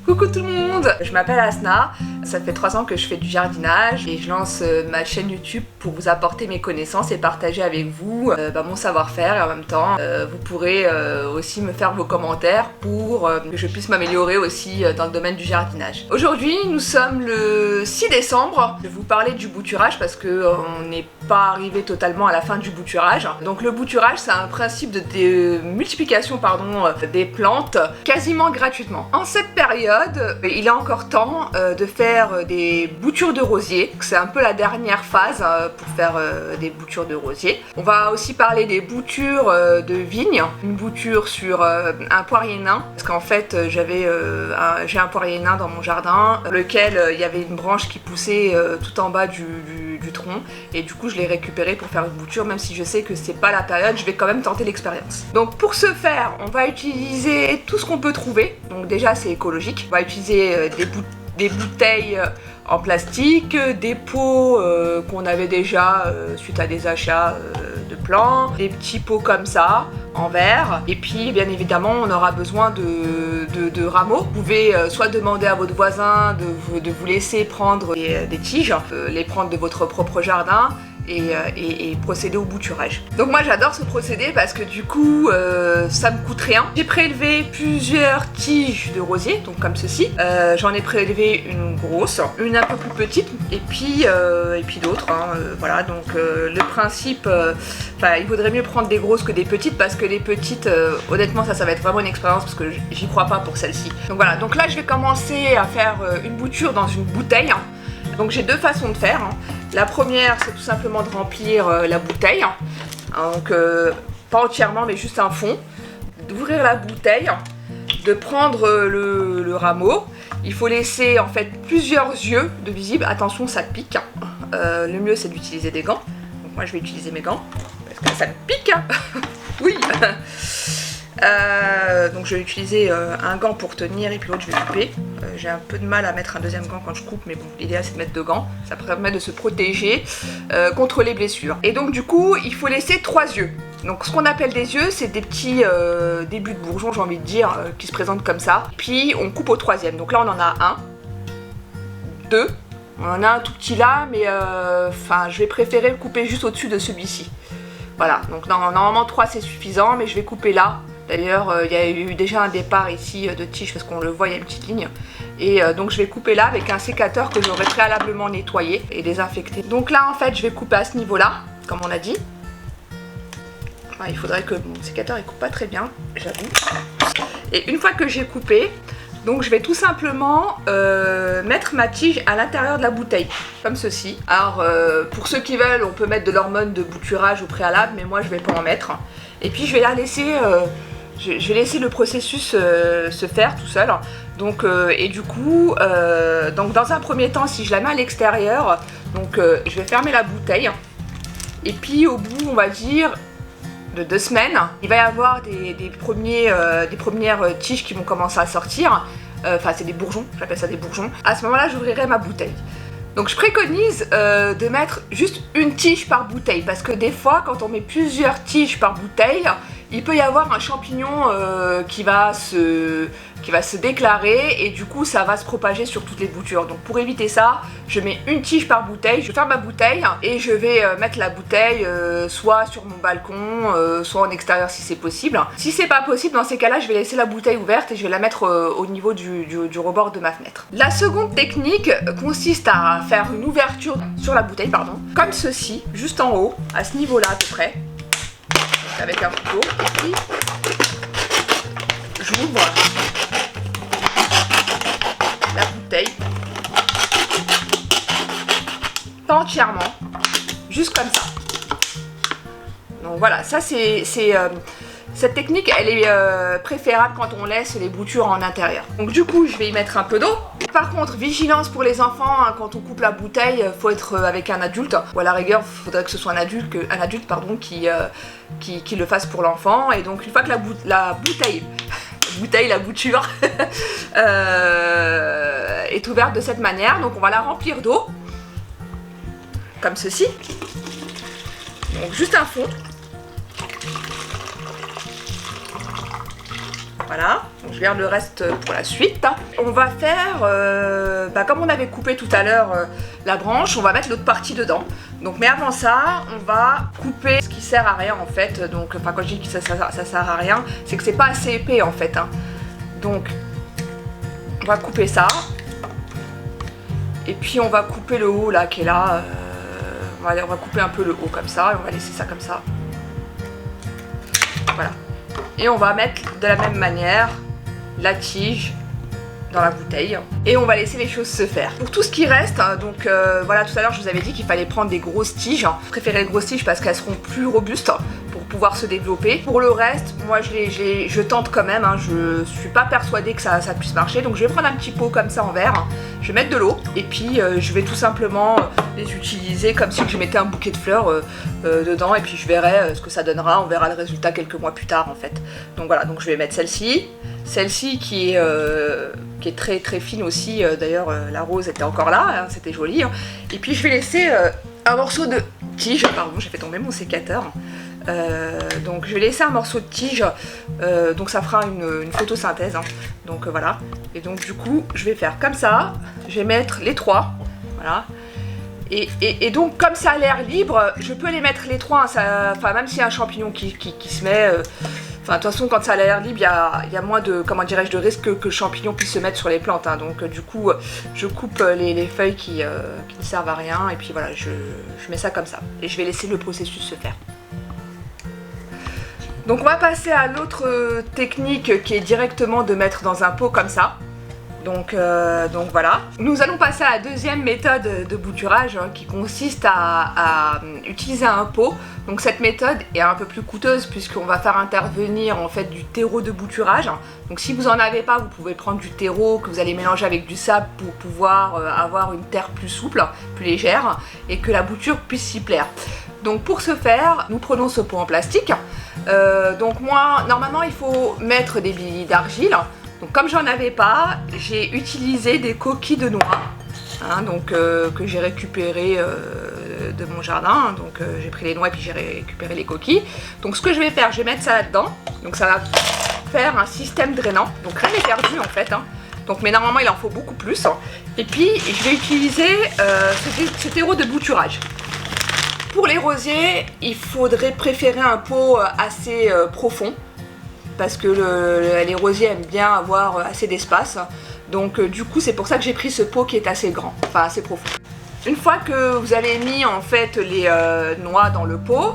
Coucou tout le monde, je m'appelle Asna, ça fait 3 ans que je fais du jardinage et je lance ma chaîne YouTube pour vous apporter mes connaissances et partager avec vous mon savoir-faire et en même temps vous pourrez aussi me faire vos commentaires pour que je puisse m'améliorer aussi dans le domaine du jardinage. Aujourd'hui nous sommes le 6 décembre, je vais vous parler du bouturage parce que on n'est pas arrivé totalement à la fin du bouturage. Donc le bouturage c'est un principe de multiplication des plantes quasiment gratuitement. En cette période il est encore temps de faire des boutures de rosier. C'est un peu la dernière phase pour faire des boutures de rosier. On va aussi parler des boutures de vigne. Une bouture sur un poirier nain. Parce qu'en fait j'ai un poirier nain dans mon jardin, lequel il y avait une branche qui poussait tout en bas du tronc. Et du coup je l'ai récupéré pour faire une bouture, même si je sais que c'est pas la période, je vais quand même tenter l'expérience. Donc pour ce faire, on va utiliser tout ce qu'on peut trouver. Donc déjà c'est écologique. On va utiliser des bouteilles en plastique, des pots qu'on avait déjà suite à des achats de plants, des petits pots comme ça en verre, et puis bien évidemment on aura besoin de rameaux. Vous pouvez soit demander à votre voisin de vous laisser prendre des tiges, les prendre de votre propre jardin et procéder au bouturage. Donc moi j'adore ce procédé parce que du coup ça me coûte rien. J'ai prélevé plusieurs tiges de rosier, donc comme ceci. J'en ai prélevé une grosse, une un peu plus petite et puis d'autres. Voilà, donc le principe, il vaudrait mieux prendre des grosses que des petites parce que les petites, honnêtement ça va être vraiment une expérience parce que j'y crois pas pour celle-ci. Donc voilà, donc là je vais commencer à faire une bouture dans une bouteille. Donc j'ai deux façons de faire. La première, c'est tout simplement de remplir la bouteille, donc pas entièrement mais juste un fond, d'ouvrir la bouteille, de prendre le rameau. Il faut laisser en fait plusieurs yeux de visible, attention ça pique, le mieux c'est d'utiliser des gants, donc moi je vais utiliser mes gants, parce que ça pique, oui. Donc je vais utiliser un gant pour tenir et puis l'autre je vais couper. J'ai un peu de mal à mettre un deuxième gant quand je coupe, mais bon, l'idéal c'est de mettre 2 gants. Ça permet de se protéger contre les blessures. Et donc du coup, il faut laisser 3 yeux. Donc ce qu'on appelle des yeux, c'est des petits débuts de bourgeons, j'ai envie de dire, qui se présentent comme ça. Puis on coupe au 3e. Donc là on en a 1, 2, on en a un tout petit là, mais je vais préférer le couper juste au-dessus de celui-ci. Voilà, donc normalement 3 c'est suffisant, mais je vais couper là. D'ailleurs, il y a eu déjà un départ ici de tige parce qu'on le voit, il y a une petite ligne. Et donc je vais couper là avec un sécateur que j'aurais préalablement nettoyé et désinfecté. Donc là, en fait, je vais couper à ce niveau-là, comme on a dit. Il faudrait que mon sécateur il coupe pas très bien, j'avoue. Et une fois que j'ai coupé, donc je vais tout simplement mettre ma tige à l'intérieur de la bouteille, comme ceci. Alors pour ceux qui veulent, on peut mettre de l'hormone de bouturage au préalable, mais moi je vais pas en mettre. Et puis je vais la laisser, je vais laisser le processus se faire tout seul. Donc et du coup, donc dans un premier temps, si je la mets à l'extérieur, donc je vais fermer la bouteille. Et puis au bout, on va dire de 2 semaines, il va y avoir des premières tiges qui vont commencer à sortir. Enfin c'est des bourgeons, j'appelle ça des bourgeons. À ce moment-là, j'ouvrirai ma bouteille. Donc je préconise de mettre juste une tige par bouteille parce que des fois quand on met plusieurs tiges par bouteille, il peut y avoir un champignon qui va se déclarer et du coup ça va se propager sur toutes les boutures. Donc pour éviter ça, je mets une tige par bouteille, je ferme ma bouteille et je vais mettre la bouteille soit sur mon balcon, soit en extérieur si c'est possible. Si c'est pas possible, dans ces cas-là, je vais laisser la bouteille ouverte et je vais la mettre au niveau du rebord de ma fenêtre. La seconde technique consiste à faire une ouverture sur la bouteille, comme ceci, juste en haut, à ce niveau-là à peu près, avec un couteau, et puis j'ouvre la bouteille, pas entièrement, juste comme ça. Donc voilà, ça c'est cette technique, elle est préférable quand on laisse les boutures en intérieur. Donc du coup, je vais y mettre un peu d'eau. Par contre, vigilance pour les enfants, quand on coupe la bouteille, faut être avec un adulte, ou à la rigueur, il faudrait que ce soit un adulte qui le fasse pour l'enfant. Et donc une fois que la bouture est ouverte de cette manière, donc on va la remplir d'eau, comme ceci. Donc juste un fond. Voilà, donc je garde le reste pour la suite. On va faire, comme on avait coupé tout à l'heure la branche, on va mettre l'autre partie dedans. Donc, mais avant ça, on va couper ce qui sert à rien en fait. Donc, enfin quand je dis que ça sert à rien, c'est que c'est pas assez épais en fait. Hein. Donc, on va couper ça. Et puis on va couper le haut là qui est là. On va couper un peu le haut comme ça et on va laisser ça comme ça. Voilà. Et on va mettre de la même manière la tige dans la bouteille et on va laisser les choses se faire. Pour tout ce qui reste, hein, donc voilà, tout à l'heure je vous avais dit qu'il fallait prendre des grosses tiges. Je préférais les grosses tiges parce qu'elles seront plus robustes pour pouvoir se développer. Pour le reste, moi je tente quand même, hein, je suis pas persuadée que ça puisse marcher, donc je vais prendre un petit pot comme ça en verre, je vais mettre de l'eau et puis je vais tout simplement les utiliser comme si je mettais un bouquet de fleurs dedans et puis je verrai ce que ça donnera, on verra le résultat quelques mois plus tard en fait. Donc voilà, donc je vais mettre celle-ci qui est très très fine aussi, d'ailleurs la rose était encore là, hein, c'était joli. Hein. Et puis je vais laisser un morceau de tige, pardon j'ai fait tomber mon sécateur. Donc je vais laisser un morceau de tige, donc ça fera une photosynthèse, hein. Donc voilà, et donc du coup je vais faire comme ça, je vais mettre les trois, voilà, et donc comme ça a l'air libre, je peux les mettre les trois, hein, enfin même s'il y a un champignon qui se met, enfin de toute façon quand ça a l'air libre, il y a moins de, comment dirais-je, de risque que le champignon puisse se mettre sur les plantes, hein. Donc du coup je coupe les feuilles qui ne servent à rien, et puis voilà, je mets ça comme ça, et je vais laisser le processus se faire. Donc on va passer à l'autre technique qui est directement de mettre dans un pot comme ça. Donc voilà. Nous allons passer à la deuxième méthode de bouturage, hein, qui consiste à utiliser un pot. Donc cette méthode est un peu plus coûteuse puisqu'on va faire intervenir en fait du terreau de bouturage. Donc si vous en avez pas, vous pouvez prendre du terreau que vous allez mélanger avec du sable pour pouvoir avoir une terre plus souple, plus légère et que la bouture puisse s'y plaire. Donc pour ce faire, nous prenons ce pot en plastique. Donc moi, normalement il faut mettre des billes d'argile. Donc comme j'en avais pas, j'ai utilisé des coquilles de noix, hein, donc que j'ai récupérées de mon jardin. Donc j'ai pris les noix et puis j'ai récupéré les coquilles. Donc ce que je vais faire, je vais mettre ça là-dedans. Donc ça va faire un système drainant. Donc rien n'est perdu en fait, hein. Donc, mais normalement il en faut beaucoup plus. Et puis je vais utiliser ce terreau de bouturage. Pour les rosiers, il faudrait préférer un pot assez profond parce que les rosiers aiment bien avoir assez d'espace. Donc du coup c'est pour ça que j'ai pris ce pot qui est assez grand, enfin assez profond. Une fois que vous avez mis en fait les noix dans le pot,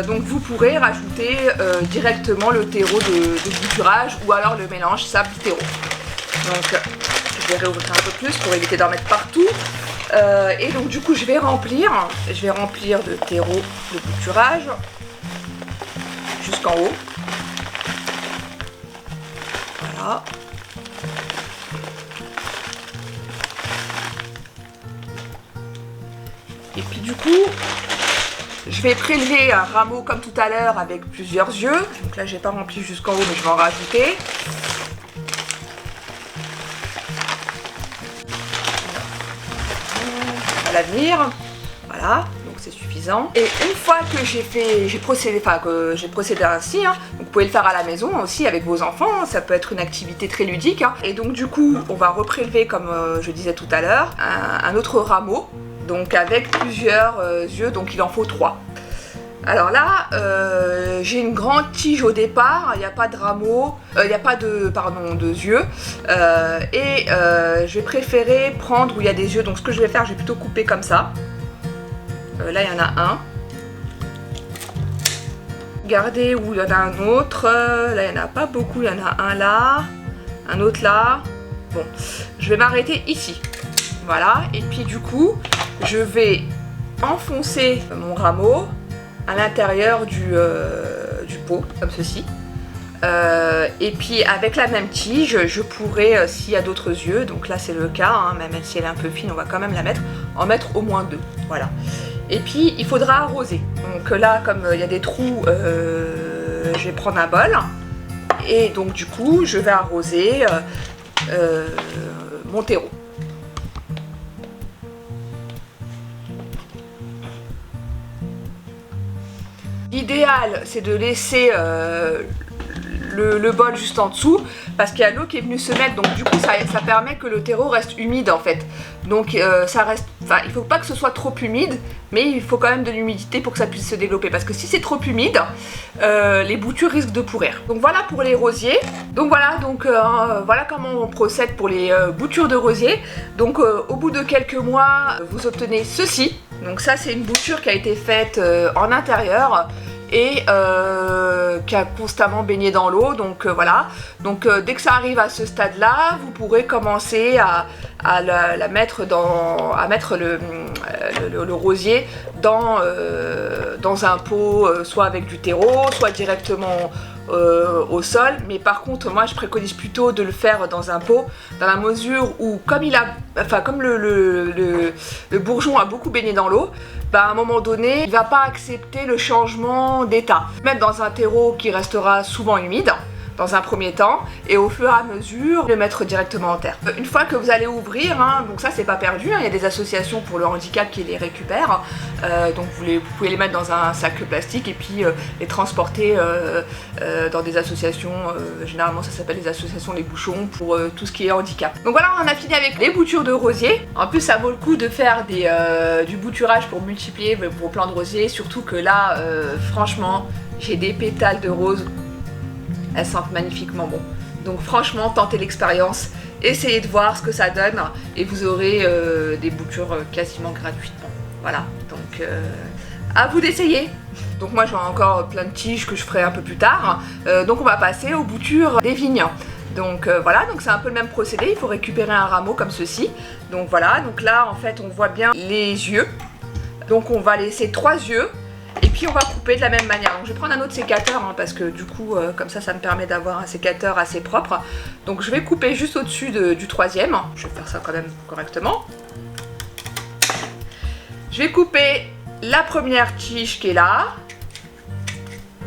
donc vous pourrez rajouter directement le terreau de bouturage ou alors le mélange sable-terreau. Donc je vais réouvrir un peu plus pour éviter d'en mettre partout. Et donc du coup je vais remplir de terreau de bouturage jusqu'en haut. Voilà. Et puis du coup je vais prélever un rameau comme tout à l'heure avec plusieurs yeux. Donc là j'ai pas rempli jusqu'en haut mais je vais en rajouter. À l'avenir, voilà, donc c'est suffisant. Et une fois que j'ai procédé ainsi, hein, donc vous pouvez le faire à la maison aussi avec vos enfants, ça peut être une activité très ludique, hein. Et donc du coup on va reprélever comme je disais tout à l'heure un autre rameau, donc avec plusieurs yeux, donc il en faut 3. Alors là, j'ai une grande tige au départ, il n'y a pas de rameau, il n'y a pas de yeux, je vais préférer prendre où il y a des yeux, donc ce que je vais faire, je vais plutôt couper comme ça. Là, il y en a un. Regardez où il y en a un autre, là, il n'y en a pas beaucoup, il y en a un là, un autre là. Bon, je vais m'arrêter ici, voilà, et puis du coup, je vais enfoncer mon rameau à l'intérieur du pot, comme ceci. Et puis avec la même tige, je pourrais, s'il y a d'autres yeux, donc là c'est le cas, hein, même si elle est un peu fine, on va quand même la mettre, en mettre au moins 2. Voilà. Et puis il faudra arroser. Donc là, comme il y a des trous, je vais prendre un bol. Et donc du coup, je vais arroser mon terreau. L'idéal, c'est de laisser le bol juste en dessous parce qu'il y a l'eau qui est venue se mettre, donc du coup ça permet que le terreau reste humide en fait. Donc ça reste, enfin il faut pas que ce soit trop humide, mais il faut quand même de l'humidité pour que ça puisse se développer, parce que si c'est trop humide, les boutures risquent de pourrir. Donc voilà pour les rosiers. Donc voilà comment on procède pour les boutures de rosier. Donc au bout de quelques mois, vous obtenez ceci. Donc ça c'est une bouture qui a été faite en intérieur et qui a constamment baigné dans l'eau, donc voilà. Donc dès que ça arrive à ce stade là, vous pourrez commencer à mettre le rosier dans un pot, soit avec du terreau, soit directement au sol. Mais par contre moi je préconise plutôt de le faire dans un pot, dans la mesure où comme le bourgeon a beaucoup baigné dans l'eau, à un moment donné il va pas accepter le changement d'état. Mettre dans un terreau qui restera souvent humide dans un premier temps, et au fur et à mesure le mettre directement en terre. Une fois que vous allez ouvrir, donc ça c'est pas perdu, il y a des associations pour le handicap qui les récupèrent, donc vous pouvez les mettre dans un sac plastique et puis les transporter dans des associations, généralement ça s'appelle les associations Les Bouchons, pour tout ce qui est handicap. Donc voilà, on a fini avec les boutures de rosier. En plus ça vaut le coup de faire du bouturage pour multiplier vos plants de rosier, surtout que là franchement j'ai des pétales de rose. Elles sentent magnifiquement bon. Donc franchement, tentez l'expérience, essayez de voir ce que ça donne et vous aurez des boutures quasiment gratuitement. Voilà, donc à vous d'essayer. Donc moi j'ai encore plein de tiges que je ferai un peu plus tard. Donc on va passer aux boutures des vignes. Donc voilà, donc c'est un peu le même procédé, il faut récupérer un rameau comme ceci. Donc voilà, donc là en fait on voit bien les yeux. Donc on va laisser 3 yeux. Et puis on va couper de la même manière. Donc je vais prendre un autre sécateur parce que du coup comme ça me permet d'avoir un sécateur assez propre. Donc je vais couper juste au-dessus du troisième. Je vais faire ça quand même correctement. Je vais couper la première tige qui est là.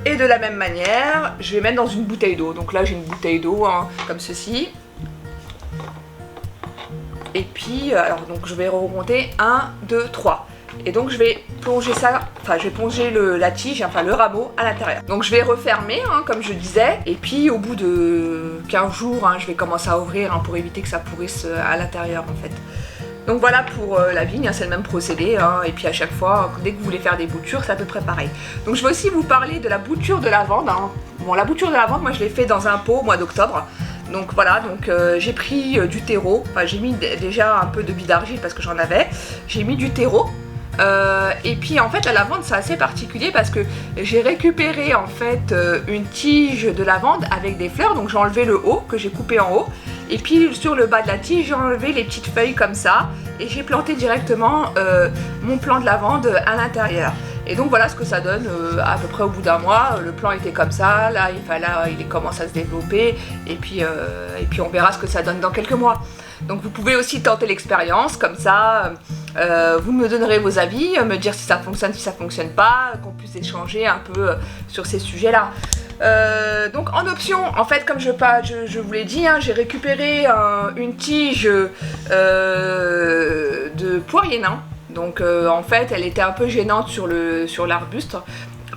Et de la même manière, je vais mettre dans une bouteille d'eau. Donc là j'ai une bouteille d'eau comme ceci. Et puis alors donc je vais remonter 1, 2, 3. Et donc je vais plonger ça, enfin je vais plonger la tige, enfin le rameau à l'intérieur. Donc je vais refermer comme je disais, et puis au bout de 15 jours je vais commencer à ouvrir pour éviter que ça pourrisse à l'intérieur en fait. Donc voilà pour la vigne, c'est le même procédé, et puis à chaque fois, dès que vous voulez faire des boutures, c'est à peu près pareil. Donc je vais aussi vous parler de la bouture de lavande. Bon, la bouture de lavande, moi je l'ai fait dans un pot au mois d'octobre. Donc voilà, donc j'ai pris du terreau, enfin j'ai mis déjà un peu de billes d'argile parce que j'en avais, j'ai mis du terreau. Et puis en fait la lavande c'est assez particulier parce que j'ai récupéré en fait une tige de lavande avec des fleurs, donc j'ai enlevé le haut que j'ai coupé en haut, et puis sur le bas de la tige j'ai enlevé les petites feuilles comme ça, et j'ai planté directement mon plant de lavande à l'intérieur. Et donc voilà ce que ça donne à peu près au bout d'un mois. Le plant était comme ça, là il commence à se développer, et puis on verra ce que ça donne dans quelques mois. Donc vous pouvez aussi tenter l'expérience comme ça. Vous me donnerez vos avis, me dire si ça fonctionne, si ça fonctionne pas, qu'on puisse échanger un peu sur ces sujets-là. Donc en option, en fait, comme je vous l'ai dit, j'ai récupéré une tige de poirier nain. Donc en fait, elle était un peu gênante sur l'arbuste,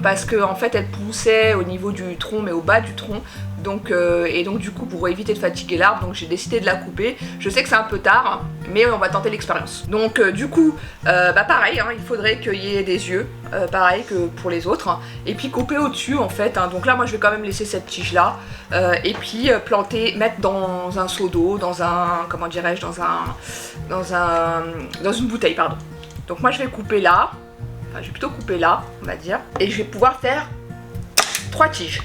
parce que en fait elle poussait au niveau du tronc, mais au bas du tronc. Donc, et donc du coup pour éviter de fatiguer l'arbre, donc j'ai décidé de la couper. Je sais que c'est un peu tard, mais on va tenter l'expérience. Donc du coup pareil, il faudrait qu'il y ait des yeux, pareil que pour les autres, et puis couper au-dessus en fait. Donc là moi je vais quand même laisser cette tige là, et puis planter, mettre dans un seau d'eau, dans un, comment dirais-je, dans une bouteille, pardon. Donc moi je vais couper là, enfin je vais plutôt couper là on va dire, et je vais pouvoir faire 3 tiges.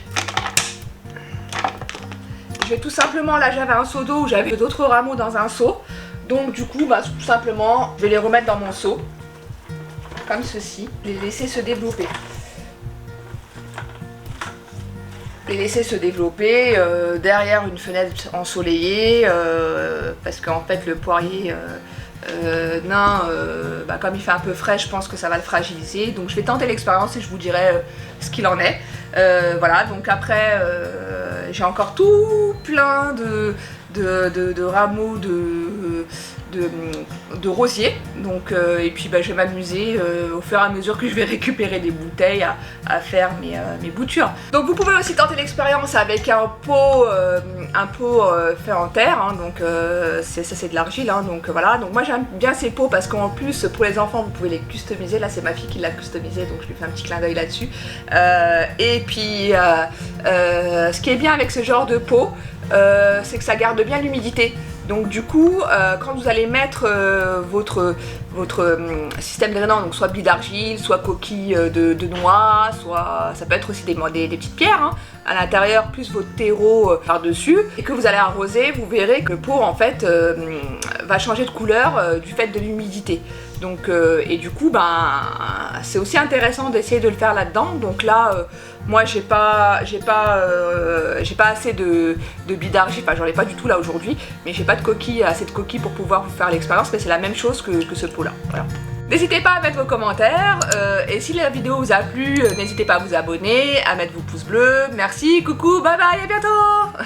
Je vais tout simplement, là j'avais un seau d'eau où j'avais d'autres rameaux dans un seau. Donc du coup, tout simplement, je vais les remettre dans mon seau. Comme ceci. Les laisser se développer. Les laisser se développer derrière une fenêtre ensoleillée. Parce qu'en fait le poirier nain, comme il fait un peu frais, je pense que ça va le fragiliser. Donc je vais tenter l'expérience et je vous dirai ce qu'il en est. Voilà, donc après j'ai encore tout plein de rameaux de de rosier. Donc, et puis je vais m'amuser au fur et à mesure que je vais récupérer des bouteilles à faire mes boutures. Donc vous pouvez aussi tenter l'expérience avec un pot fait en terre, hein, donc ça c'est de l'argile, hein, donc voilà. Donc moi j'aime bien ces pots parce qu'en plus pour les enfants vous pouvez les customiser. Là c'est ma fille qui l'a customisé, donc je lui fais un petit clin d'œil là-dessus. Et puis ce qui est bien avec ce genre de pot, c'est que ça garde bien l'humidité. Donc du coup, quand vous allez mettre votre système drainant, donc soit billes d'argile, soit coquilles de noix, soit ça peut être aussi des petites pierres, hein, à l'intérieur, plus votre terreau par-dessus, et que vous allez arroser, vous verrez que le pot en fait va changer de couleur du fait de l'humidité. Donc, et du coup, c'est aussi intéressant d'essayer de le faire là-dedans. Donc là, moi j'ai pas assez de billes d'argile, enfin j'en ai pas du tout là aujourd'hui, mais j'ai pas assez de coquilles pour pouvoir vous faire l'expérience, mais c'est la même chose que ce pot là. Voilà. N'hésitez pas à mettre vos commentaires, et si la vidéo vous a plu, n'hésitez pas à vous abonner, à mettre vos pouces bleus. Merci, coucou, bye bye, à bientôt.